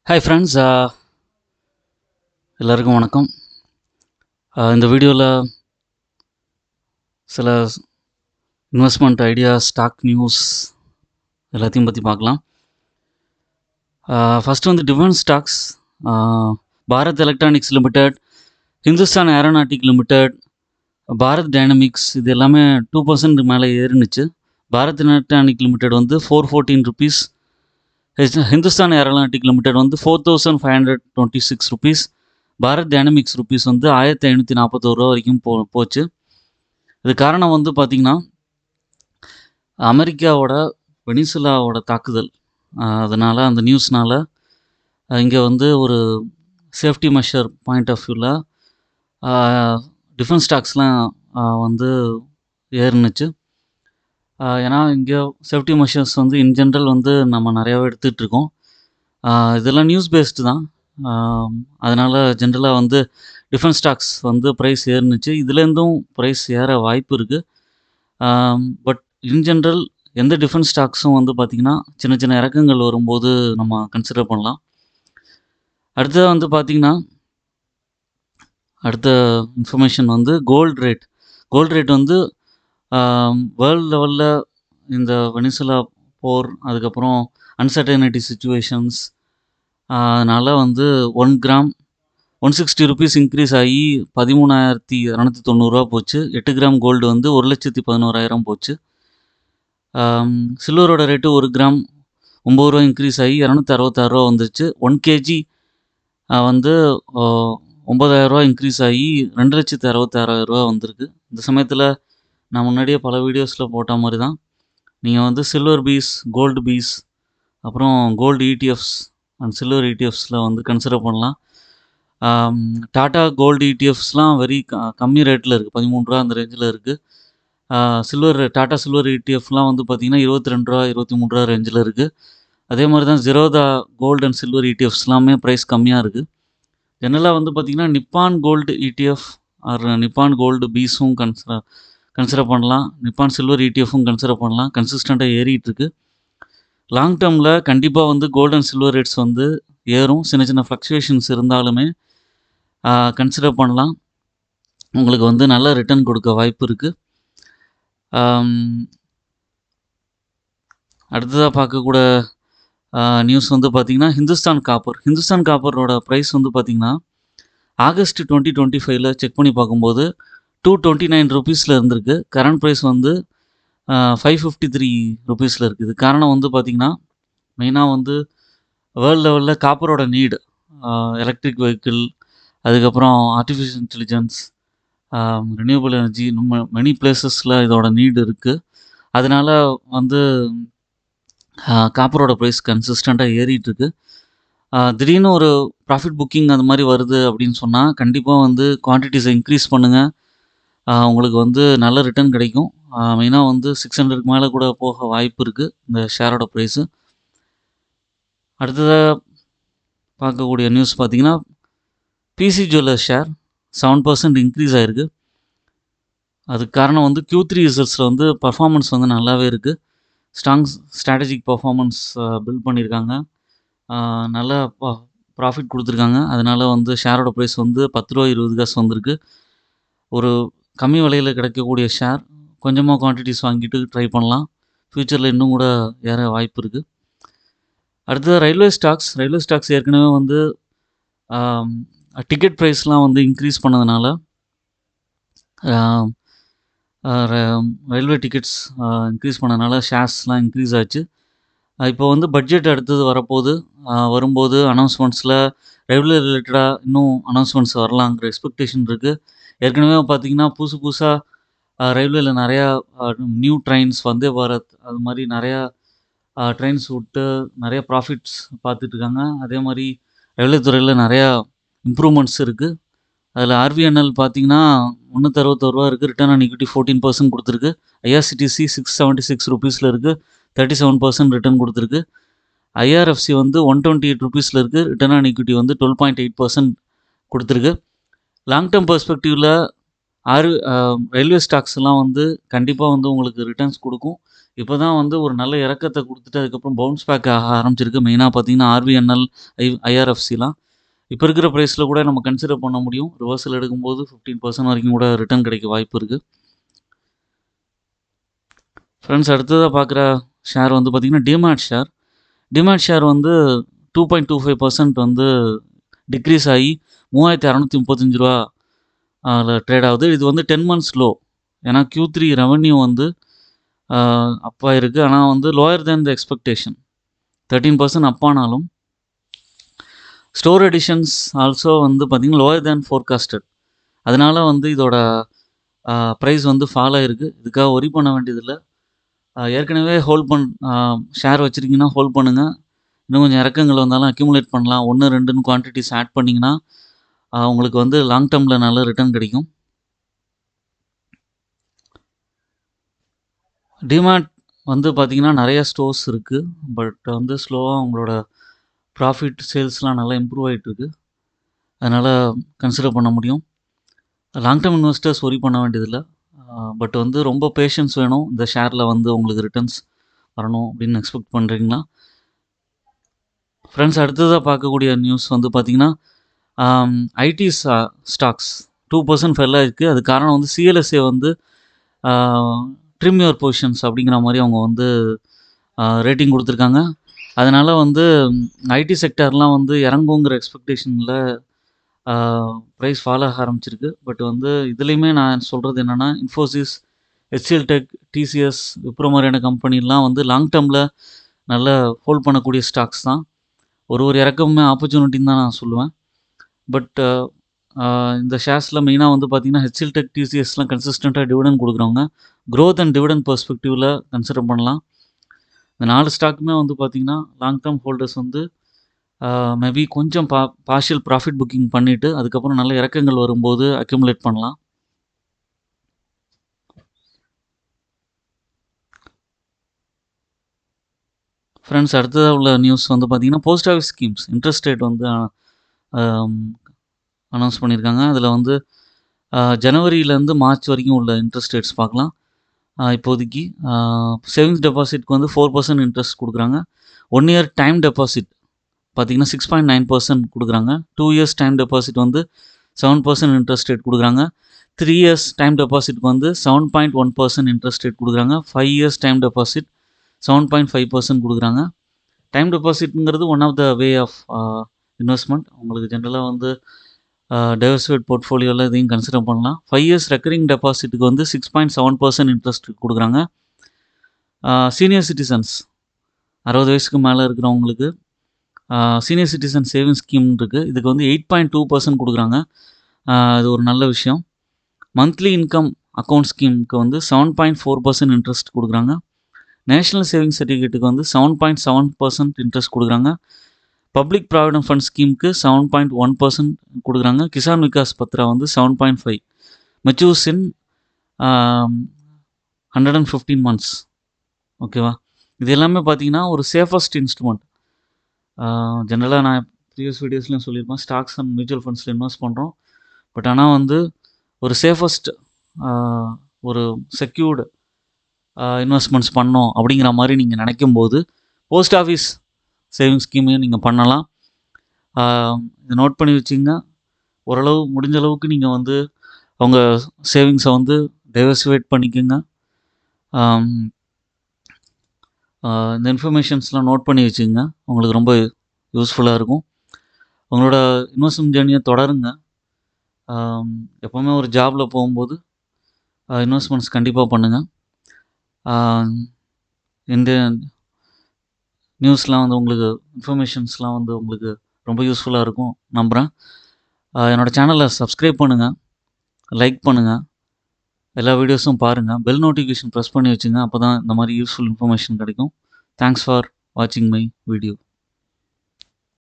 Hi friends, எல்லாருக்கும் வணக்கம். இந்த வீடியோவில் சில இன்வெஸ்ட்மெண்ட் ஐடியா, ஸ்டாக் நியூஸ் எல்லாத்தையும் பற்றி பார்க்கலாம். ஃபஸ்ட்டு வந்து defence stocks, Bharat electronics limited, Hindustan aeronautic limited, Bharat dynamics இது எல்லாமே 2% மேலே ஏறினுச்சு. பாரத் எலக்ட்ரானிக் லிமிடெட் வந்து 414 ருபீஸ், ஹிந்துஸ்தான் ஏரோநாட்டிக் லிமிடெட் வந்து 4526 ருபீஸ், பாரத் டைனமிக்ஸ் ருபீஸ் வந்து 1541 வரைக்கும் போச்சு. இது காரணம் வந்து பார்த்திங்கன்னா, அமெரிக்காவோட வெனிசுலாவோட தாக்குதல், அதனால் அந்த நியூஸ்னால் இங்கே வந்து ஒரு சேஃப்டி மெஷர் பாயிண்ட் ஆஃப் வியூவில் டிஃபென்ஸ் ஸ்டாக்ஸ்லாம் வந்து ஏறினுச்சு. ஏன்னா இங்கே சேஃப்டி மெஷர்ஸ் வந்து இன் ஜென்ரல் வந்து நம்ம நிறையாவே எடுத்துகிட்ருக்கோம். இதெல்லாம் நியூஸ் பேஸ்டு தான். அதனால் ஜென்ரலாக வந்து டிஃபென்ஸ் ஸ்டாக்ஸ் வந்து ப்ரைஸ் ஏறினுச்சு. இதுலேருந்தும் ப்ரைஸ் ஏற வாய்ப்பு இருக்குது. பட் இன் ஜென்ரல் எந்த டிஃபென்ஸ் ஸ்டாக்ஸும் வந்து பார்த்திங்கன்னா சின்ன சின்ன இறக்கங்கள் வரும்போது நம்ம கன்சிடர் பண்ணலாம். அடுத்தது வந்து பார்த்திங்கன்னா, அடுத்த இன்ஃபர்மேஷன் வந்து கோல்டு ரேட் வந்து வேர்ல்டு லெவலில் இந்த வெனிசுலா போர், அதுக்கப்புறம் அன்சர்டனிட்டி சுச்சுவேஷன்ஸ், அதனால் வந்து 1 கிராம் 160 ருபீஸ் இன்க்ரீஸ் ஆகி 13,290 போச்சு. 8 கிராம் கோல்டு வந்து 1,11,000 போச்சு. சில்வரோட ரேட்டு 1 கிராம் 9 ரூபா இன்க்ரீஸ் ஆகி 266 வந்துச்சு. 1 கேஜி வந்து 9,000 இன்க்ரீஸ் ஆகி 2,66,000 வந்திருக்கு. இந்த சமயத்தில் நான் முன்னாடியே பல வீடியோஸில் போட்ட மாதிரி தான், நீங்கள் வந்து சில்வர் பீஸ், கோல்டு பீஸ், அப்புறம் கோல்டு இடிஎஃப்ஸ் அண்ட் சில்வர் இடிஎஃப்ஸில் வந்து கன்சிடர் பண்ணலாம். டாட்டா கோல்டு இடிஎஃப்ஸ்லாம் வெரி கம்மி ரேட்டில் இருக்குது, 13 ரூபா அந்த ரேஞ்சில் இருக்குது. டாட்டா சில்வர் இடிஎஃப்லாம் வந்து பார்த்திங்கன்னா 22 ரூபா 23 ரூபா ரேஞ்சில் இருக்குது. அதே மாதிரி தான் ஜெரோதா கோல்டு அண்ட் சில்வர் இடிஎஃப்ஸ்லாமே ப்ரைஸ் கம்மியாக இருக்குது. ஜெனரலாக வந்து பார்த்திங்கன்னா Nippon gold ETF or Nippon gold பீஸும் கன்சிடர் பண்ணலாம். நிப்பான் சில்வர் இடிஎஃப்பும் கன்சிடர் பண்ணலாம். கன்சிஸ்டண்ட்டாக ஏறிட்டுருக்கு. லாங் டேர்மில் கண்டிப்பாக வந்து கோல்டு அண்ட் சில்வர் ரேட்ஸ் வந்து ஏறும். சின்ன சின்ன ஃப்ளக்சுவேஷன்ஸ் இருந்தாலுமே கன்சிடர் பண்ணலாம். உங்களுக்கு வந்து நல்ல ரிட்டர்ன் கொடுக்க வாய்ப்பு இருக்குது. அடுத்ததாக பார்க்கக்கூட நியூஸ் வந்து பார்த்திங்கன்னா, ஹிந்துஸ்தான் காப்பரோட ப்ரைஸ் வந்து பார்த்திங்கன்னா ஆகஸ்ட் 2025 செக் பண்ணி பார்க்கும்போது 229 ருபீஸில் இருந்திருக்கு. கரண்ட் ப்ரைஸ் வந்து 553 ருபீஸில் இருக்குது. இது காரணம் வந்து பார்த்திங்கன்னா, மெயினாக வந்து வேர்ல்டு லெவலில் காப்பரோட நீடு, எலக்ட்ரிக் வெஹிக்கிள், அதுக்கப்புறம் artificial intelligence, renewable energy, many பிளேசஸில் இதோட நீடு இருக்குது. அதனால் வந்து காப்பரோட ப்ரைஸ் கன்சிஸ்டண்ட்டாக ஏறிட்டுருக்கு. திடீர்னு ஒரு ப்ராஃபிட் புக்கிங் அந்த மாதிரி வருது அப்படின்னு சொன்னால் கண்டிப்பாக வந்து குவான்டிட்டிஸை இன்க்ரீஸ் பண்ணுங்கள். உங்களுக்கு வந்து நல்ல ரிட்டர்ன் கிடைக்கும். மெயினாக வந்து 600க்கு மேலே கூட போக வாய்ப்பு இருக்குது இந்த ஷேரோட ப்ரைஸு. அடுத்ததாக பார்க்கக்கூடிய நியூஸ் பார்த்திங்கன்னா, பிசி ஜுவல்லர்ஸ் ஷேர் 7% இன்க்ரீஸ் ஆகிருக்கு. அதுக்கு காரணம் வந்து Q3 ரிசல்ட்ஸில் வந்து பர்ஃபார்மன்ஸ் வந்து நல்லாவே இருக்குது. ஸ்ட்ராங் ஸ்ட்ராட்டஜிக் பர்ஃபார்மன்ஸ் பில்ட் பண்ணியிருக்காங்க. நல்ல ப்ராஃபிட் கொடுத்துருக்காங்க. அதனால் வந்து ஷேரோட ப்ரைஸ் வந்து 10.20 ரூபா வந்திருக்கு. ஒரு கம்மி விலையில் கிடைக்கக்கூடிய ஷேர், கொஞ்சமாக குவான்டிட்டிஸ் வாங்கிட்டு ட்ரை பண்ணலாம். ஃப்யூச்சரில் இன்னும் கூட ஏற வாய்ப்பு இருக்குது. அடுத்தது ரயில்வே ஸ்டாக்ஸ் ஏற்கனவே வந்து டிக்கெட் ப்ரைஸ்லாம் வந்து இன்க்ரீஸ் பண்ணதுனால ரயில்வே டிக்கெட்ஸ் இன்க்ரீஸ் பண்ணதுனால ஷேர்ஸ்லாம் இன்க்ரீஸ் ஆச்சு. இப்போ வந்து பட்ஜெட் அடுத்தது வரும்போது அனௌன்ஸ்மெண்ட்ஸில் ரயில்வே ரிலேட்டடாக இன்னும் அனௌன்ஸ்மெண்ட்ஸ் வரலாங்கிற எக்ஸ்பெக்டேஷன் இருக்குது. ஏற்கனவே பார்த்திங்கன்னா புதுசாக ரயில்வேல நிறையா நியூ ட்ரெயின்ஸ், வந்தே பாரத், அது மாதிரி நிறையா ட்ரெயின்ஸ் விட்டு நிறைய ப்ராஃபிட்ஸ் பார்த்துட்ருக்காங்க. அதே மாதிரி ரயில்வே துறையில் நிறையா இம்ப்ரூவ்மெண்ட்ஸ் இருக்குது. அதில் ஆர்விஎன்எல் பார்த்திங்கன்னா 361 ரூபா இருக்குது. ரிட்டர்ன் ஆன் ஈக்விட்டி 14% கொடுத்துருக்கு. ஐஆர்சிடிசி 676 ருபீஸில் இருக்குது, 37% ரிட்டர்ன் கொடுத்துருக்கு. ஐஆர்எஃப்சி வந்து 128 ருபீஸில் இருக்குது. ரிட்டர்ன் ஆன் ஈக்விட்டி வந்து 12.8% கொடுத்துருக்கு. லாங் டேர்ம் பெர்ஸ்பெக்டிவில் ரயில்வே ஸ்டாக்ஸ்லாம் வந்து கண்டிப்பாக வந்து உங்களுக்கு ரிட்டர்ன்ஸ் கொடுக்கும். இப்போ தான் வந்து ஒரு நல்ல இறக்கத்த குடுத்துட்டு, அதுக்கப்புறம் பவுன்ஸ் பேக் ஆக ஆரம்பிச்சிருக்கு. மெயினா பார்த்தீங்கன்னா, ஆர்பிஎன்எல், ஐஆர்எஃப்சிலாம். இப்போ இருக்கிற பிரைஸ்ல கூட நம்ம கன்சிடர் பண்ண முடியும். ரிவர்சல் எடுக்கும்போது 15% வரைக்கும் கூட ரிட்டர்ன் கிடைக்க வாய்ப்பு இருக்கு. ஃப்ரெண்ட்ஸ், அடுத்ததா பார்க்குற ஷேர் வந்து பார்த்தீங்கன்னா, டிமேட் ஷேர். டிமேட் ஷேர் வந்து 2.25% வந்து டிக்ரீஸ் ஆகி ரூ. 3635 ல ட்ரேட் ஆகுது. இது வந்து 10 மந்த்ஸ் லோ. ஏன்னா Q3 ரெவென்யூ வந்து அப் ஆயிருக்கு. ஆனா வந்து லோயர் தேன் த எக்ஸ்பெக்டேஷன். 13% அப் ஆனாலும் ஸ்டோர் அடிஷன்ஸ் ஆல்சோ வந்து பார்த்தீங்கன்னா லோயர் தேன் ஃபோர்காஸ்டட். அதனால வந்து இதோட ப்ரைஸ் வந்து ஃபால் ஆயிருக்கு. இதுக்காக ஒரி பண்ண வேண்டியதில்ல. ஏற்கனவே ஷேர் வச்சுருக்கீங்கன்னா ஹோல்ட் பண்ணுங்க. இன்னும் கொஞ்சம் இறக்கங்கள் வந்தாலும் அக்யூமுலேட் பண்ணலாம். 1, 2ன்னு குவான்டிட்டிஸ் ஆட் பண்ணிங்கன்னா உங்களுக்கு வந்து லாங் டேர்மில் நல்ல ரிட்டர்ன் கிடைக்கும். டிமார்ட் வந்து பார்த்தீங்கன்னா நிறைய ஸ்டோர்ஸ் இருக்குது. பட் வந்து ஸ்லோவாக உங்களோட ப்ராஃபிட் சேல்ஸ்லாம் நல்லா இம்ப்ரூவ் ஆகிட்டுருக்கு. அதனால் கன்சிடர் பண்ண முடியும். லாங் டேர்ம் இன்வெஸ்டர்ஸ் ஒரி பண்ண வேண்டியதில்லை. பட் வந்து ரொம்ப பேஷன்ஸ் வேணும். இந்த ஷேரில் வந்து உங்களுக்கு ரிட்டர்ன்ஸ் வரணும் அப்படின்னு எக்ஸ்பெக்ட் பண்ணுறீங்களா? ஃப்ரெண்ட்ஸ், அடுத்ததாக பார்க்கக்கூடிய நியூஸ் வந்து பார்த்தீங்கன்னா, ஐடி ஸ்டாக்ஸ் 2% ஃபெல் ஆகிருக்கு. அது காரணம் வந்து சிஎல்எஸ்ஏ வந்து ட்ரிம் யுவர் பொசிஷன்ஸ் அப்படிங்கிற மாதிரி அவங்க வந்து ரேட்டிங் கொடுத்துருக்காங்க. அதனால் வந்து ஐடி செக்டர்லாம் வந்து இறங்குங்கிற எக்ஸ்பெக்டேஷனில் ப்ரைஸ் ஃபால் ஆக ஆரம்பிச்சிருக்கு. பட் வந்து இதுலேயுமே நான் சொல்கிறது என்னென்னா, இன்ஃபோசிஸ், ஹெச்எல் டெக், டிசிஎஸ், விப்ரோ மாதிரியான கம்பெனிலாம் வந்து லாங் டேர்மில் நல்ல ஹோல்ட் பண்ணக்கூடிய ஸ்டாக்ஸ் தான். ஒரு இறக்கமுமே ஆப்பர்ச்சுனிட்டின்னு தான் நான் சொல்லுவேன். பட் இந்த ஷேர்ஸில் மெயினாக வந்து பார்த்திங்கன்னா ஹெச்எல் டெக், டிசிஎஸ்லாம் கன்சிஸ்டண்ட்டாக டிவிடெண்ட் கொடுக்குறவங்க க்ரோத் அண்ட் டிவிடெண்ட் பெர்ஸ்பெக்டிவில் கன்சிடர் பண்ணலாம். இந்த 4 ஸ்டாக்குமே வந்து பார்த்திங்கன்னா லாங் டேர்ம் ஹோல்டர்ஸ் வந்து மேபி கொஞ்சம் பார்ஷியல் ப்ராஃபிட் புக்கிங் பண்ணிவிட்டு அதுக்கப்புறம் நல்ல இறக்கங்கள் வரும்போது அக்யூமுலேட் பண்ணலாம். ஃப்ரெண்ட்ஸ், அடுத்ததாக உள்ள நியூஸ் வந்து பார்த்திங்கன்னா, post office schemes interest rate வந்து அனௌன்ஸ் பண்ணியிருக்காங்க. அதில் வந்து ஜனவரியிலேருந்து மார்ச் வரைக்கும் உள்ள இன்ட்ரெஸ்ட் ரேட்ஸ் பார்க்கலாம். இப்போதைக்கு சேவிங்ஸ் டெபாசிட்க்கு வந்து 4% இன்ட்ரெஸ்ட் கொடுக்குறாங்க. 1 இயர் டைம் டெபாசிட் பார்த்திங்கன்னா 6.9% கொடுக்குறாங்க. 2 இயர்ஸ் டைம் டெபாசிட் வந்து 7% இன்ட்ரெஸ்ட் ரேட் கொடுக்குறாங்க. 3 இயர்ஸ் டைம் டெபாசிட்க்கு வந்து 7.1% இன்ட்ரெஸ்ட் ரேட் கொடுக்குறாங்க. 5 இயர்ஸ் டைம் டெபாசிட் 7.5% கொடுக்குறாங்க. டைம் டெபாசிட்ங்கிறது one of the way of investment. உங்களுக்கு ஜென்ரலாக வந்து டைவர்சிஃபைட் போர்ட்ஃபோலியோவில் இதையும் கன்சிடர் பண்ணலாம். 5 இயர்ஸ் ரெக்கரிங் டெபாசிட்டுக்கு வந்து 6.7% இன்ட்ரெஸ்ட் கொடுக்குறாங்க. சீனியர் சிட்டிசன்ஸ் 60 வயசுக்கு மேலே இருக்கிறவங்களுக்கு சீனியர் சிட்டிசன் சேவிங்ஸ் ஸ்கீம் இருக்குது. இதுக்கு வந்து 8.2% கொடுக்குறாங்க. அது ஒரு நல்ல விஷயம். மந்த்லி இன்கம் அக்கௌண்ட் ஸ்கீமுக்கு வந்து 7.4% இன்ட்ரெஸ்ட் கொடுக்குறாங்க. நேஷ்னல் சேவிங்ஸ் சர்டிஃபிகேட்டுக்கு வந்து 7.7% இன்ட்ரெஸ்ட் கொடுக்குறாங்க. பப்ளிக் ப்ராவிடென்ட் ஃபண்ட் ஸ்கீமுக்கு 7.1% கொடுக்குறாங்க. கிசான் விகாஸ் பத்ரா வந்து 7.5. மெச்சூர்ஸ் இன் 115 months. ஓகேவா? இது எல்லாமே பார்த்தீங்கன்னா ஒரு சேஃபஸ்ட் இன்ஸ்ட்ருமெண்ட். ஜென்ரலாக நான் ப்ரீவியஸ் வீடியோஸ்லையும் சொல்லியிருப்பேன், ஸ்டாக்ஸ் அண்ட் மியூச்சுவல் ஃபண்ட்ஸில் இன்வெஸ்ட் பண்ணுறோம். பட் ஆனால் வந்து ஒரு சேஃபஸ்ட் ஒரு செக்யூர்டு இன்வெஸ்ட்மெண்ட்ஸ் பண்ணோம் அப்படிங்கிற மாதிரி நீங்கள் நினைக்கும்போது போஸ்ட் ஆஃபீஸ் சேவிங்ஸ் ஸ்கீமையும் நீங்கள் பண்ணலாம். இதை நோட் பண்ணி வச்சிங்க. ஓரளவு முடிஞ்ச அளவுக்கு நீங்கள் வந்து உங்கள் சேவிங்ஸை வந்து டைவர்சிஃபைட் பண்ணிக்கோங்க. இந்த இன்ஃபர்மேஷன்ஸ்லாம் நோட் பண்ணி வச்சுங்க. உங்களுக்கு ரொம்ப யூஸ்ஃபுல்லாக இருக்கும். உங்களோட இன்வெஸ்ட்மெண்ட் ஜேர்னியை தொடருங்க. எப்போவுமே ஒரு ஜாபில் போகும்போது இன்வெஸ்ட்மெண்ட்ஸ் கண்டிப்பாக பண்ணுங்கள். இந்த நியூஸ்லாம் வந்து உங்களுக்கு இன்ஃபர்மேஷன்ஸ்லாம் வந்து உங்களுக்கு ரொம்ப யூஸ்ஃபுல்லாக இருக்கும் நம்புகிறேன். என்னோடய சேனலை சப்ஸ்கிரைப் பண்ணுங்கள், லைக் பண்ணுங்கள், எல்லா வீடியோஸும் பாருங்கள். பெல் நோட்டிஃபிகேஷன் ப்ரெஸ் பண்ணி வச்சுங்க. அப்போ தான் இந்த மாதிரி யூஸ்ஃபுல் இன்ஃபர்மேஷன் கிடைக்கும். தேங்க்ஸ் ஃபார் வாட்சிங் மை வீடியோ.